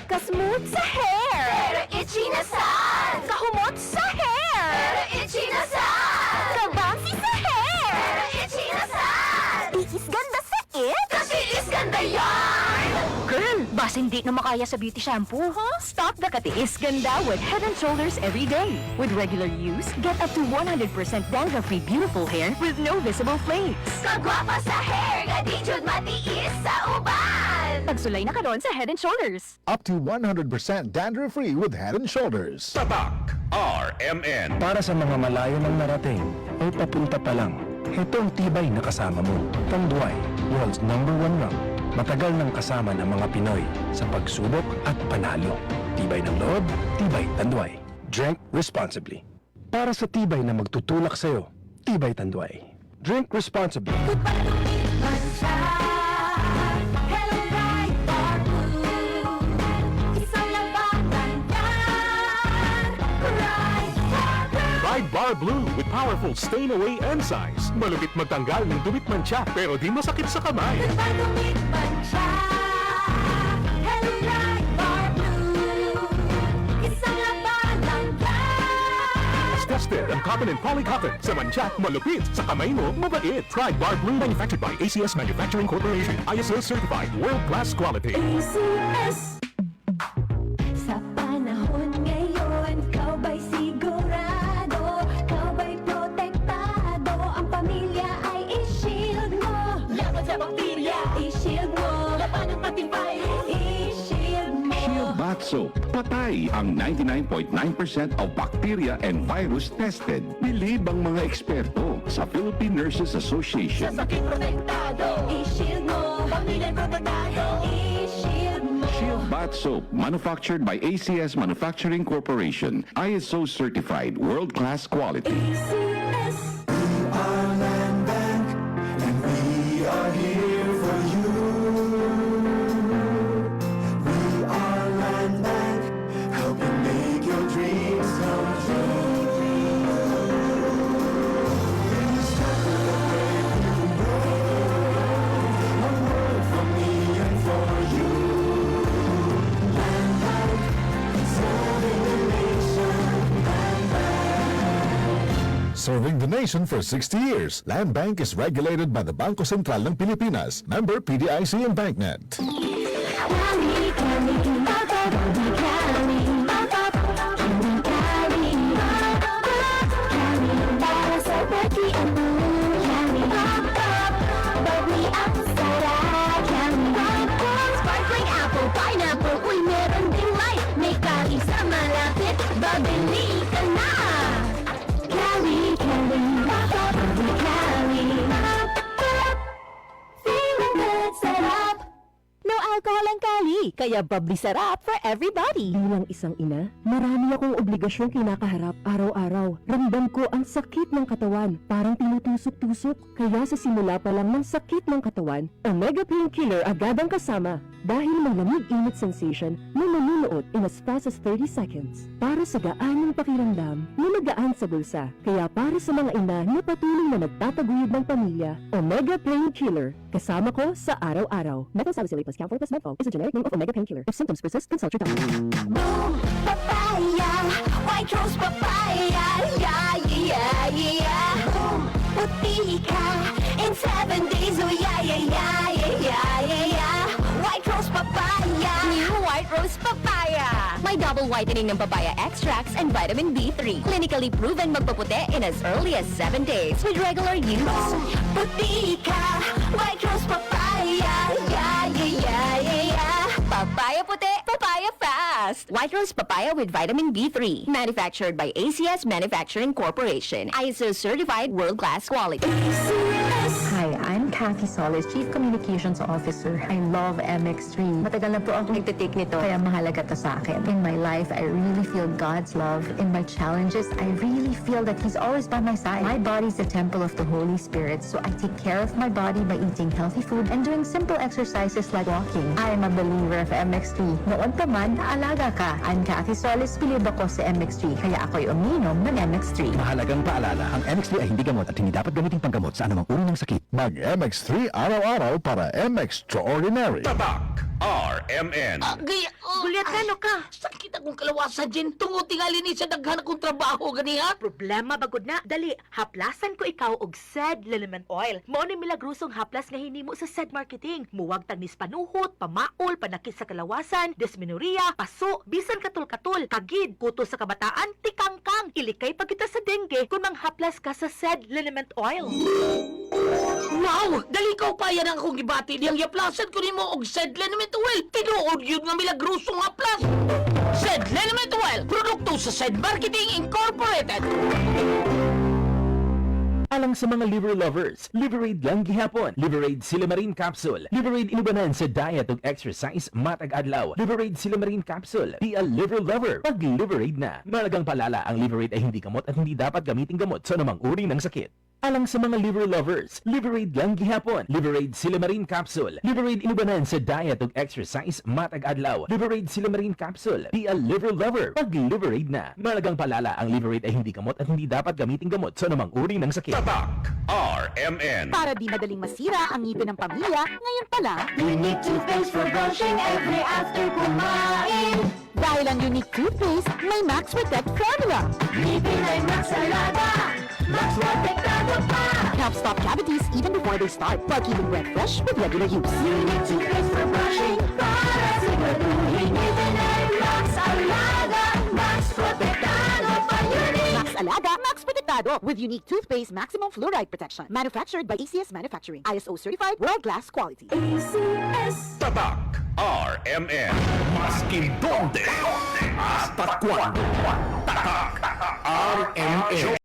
Kasmooth sa hair! Pero itchy na sad! Kahumot sa hair! Pero itchy na sad! Kabouncy sa hair! Pero itchy na sad! Tiis ganda sa it! Kasi is ganda yarn! Girl, bas hindi na makaya sa beauty shampoo, huh? Stop the katiis ganda with Head & Shoulders every day. With regular use, get up to 100% dandruff-free beautiful hair with no visible flakes. Kagwapa sa hair! Gadijud matiis sa uban! Pagsulay na karon sa Head & Shoulders. Up to 100% dandruff-free with Head & Shoulders. Tatak RMN. Para sa mga malayo ng narating o papunta pa lang, ito ang tibay na kasama mo. Tanduay, world's #1 rank. Matagal nang kasama ng mga Pinoy sa pagsubok at panalo. Tibay ng loob, tibay Tanduay. Drink responsibly. Para sa tibay na magtutulak sa'yo, tibay Tanduay. Drink responsibly. Ride Bar Blue with powerful stain-away enzymes. Malupit magtanggal ng dumit mancha pero di masakit sa kamay. Tested ang cotton and polycotton. Sa mancha, malupit. Sa kamay mo, mabait. Try Bar Blue, manufactured by ACS Manufacturing Corporation. ISO certified, world-class quality. Sa panahon ngayon, ikaw ba'y sigurado? Ikaw ba'y protektado? Ang pamilya ay i-shield mo. Laban sa bakterya, i-shield mo. Laban ng patibay, i-shield mo. Shield Bath Soap. Patay ang 99.9% of bacteria and virus tested. Believe ang mga eksperto sa Philippine Nurses Sa Association. sakit protektado, i-shield mo. Pamilya protektado, i-shield mo. Shield Bath Soap, manufactured by ACS Manufacturing Corporation. ISO certified, world-class quality. Serving the nation for 60 years, Land Bank is regulated by the Bangko Sentral ng Pilipinas, member PDIC and BancNet. Sparkling apple, pineapple, uy meron ding light. May kari sa malapit, babili ka na. Cali, Cali, feeling good, sarap. No alcohol ang Cali, kaya bubbly sarap for everybody. Bilang isang ina, marami akong obligasyong kinakaharap araw-araw. Ramdam ko ang sakit ng katawan, parang tinutusok-tusok. Kaya sa simula pa lang ng sakit ng katawan, Omega Painkiller agad ang kasama. Dahil may lamig-init sensation na manunuot in as fast as 30 seconds. Para sa gaan ng pakiramdam na magaan sa bulsa. Kaya para sa mga ina na patuloy na nagtataguyod ng pamilya, Omega Painkiller. Kasama ko sa araw-araw. Methyl salicylate plus camphor plus menthol is a generic name of Omega Painkiller. If symptoms persist, consult your doctor. Boom, papaya, white rose papaya, yeah, yeah, yeah. Boom, puti ka in 7 days, oh yeah, yeah, yeah, yeah, yeah, yeah. White rose papaya, New White Rose Papaya. May double whitening ng papaya extracts and vitamin B3. Clinically proven magpaputi in as early as 7 days with regular use. puti ka, white rose papaya, yeah, yeah, yeah, yeah, yeah. Papaya puti, papaya fast. White Rose Papaya with vitamin B3. Manufactured by ACS Manufacturing Corporation. ISO certified world-class quality. Hi, I'm Kathy Solis, Chief Communications Officer. I love MX3. Matagal na po ako nagtitake nito, kaya mahalaga to sa akin. In my life, I really feel God's love. In my challenges, I really feel that He's always by my side. My body's the temple of the Holy Spirit, so I take care of my body by eating healthy food and doing simple exercises like walking. I am a believer of MX3. Noon pa man, naalaga ka. I'm Kathy Solis, bilib ako sa MX3, kaya ako'y uminom ng MX3. Mahalagang paalala, ang MX3 ay hindi gamot at hindi dapat gamitin panggamot sa anumang uri ng sakit. Mag-MX3 araw-araw para MX Extraordinary. Tatak RMN. Agay, Gulyat ka, no ka? Sakit akong kalawasan, Jen. Tungod tingali ni sa daghan akong trabaho, ganiha. Problema bagod na. Dali, haplasan ko ikaw og SED Liniment Oil. Mao ni milagrosong haplas nga hinimo sa SED Marketing. Muwag tagnis panuhot, pamaol, panakit sa kalawasan, dysmenorrhea, paso, bisan katul-katul, kagid, kuto sa kabataan, tikangkang. Ilikay pa kita sa dengue kung manghaplas ka sa SED Liniment Oil. Wow! Dali ka pa yan ang akong gibati. Diyang yaplasan ko nimo og SED Liniment Oil. Tinuod yun nga milagrosong haplas. SED Liniment Oil. Produkto sa SED Marketing Incorporated. Alang sa mga liver lovers, Liverade lang gihapon. Liverade Silimarin Capsule. Liverade inubanan sa diet ug exercise matag adlaw. Liverade Silimarin Capsule. Be a liver lover. Pag Liverade na. Malagang palala, ang Liverade ay hindi gamot at hindi dapat gamitin gamot sa anumang uri ng sakit. Alang sa mga liver lovers, Liverade lang gihapon. Liverade Silimarin Capsule. Liverade inubanan sa diet ug exercise matag adlaw. Liverade Silimarin Capsule. Be a liver lover. Pag Liverade na. Malagang palala, ang Liverade ay hindi gamot at hindi dapat gamitin gamot sa anumang uri ng sakit. Tatak RMN. Para di madaling masira ang ngipin ng pamilya, ngayon pa lang, Unique toothpaste for brushing every after kumain. dahil ang unique toothpaste, may Max Protect formula. Ngipin ay Max Alaga, Max Protektado pa. Help stop cavities even before they start, while keeping breath fresh with regular use. Unique toothpaste for brushing para siguraduhin ngipin ay Max Alaga, Max Protektado pa. Unique. Max Alaga, Max Protectado with unique toothpaste maximum fluoride protection. Manufactured by ACS Manufacturing. ISO certified world-class quality. ACS. Tatak RMN. Maskin donde hasta cuando. Tatak RMN.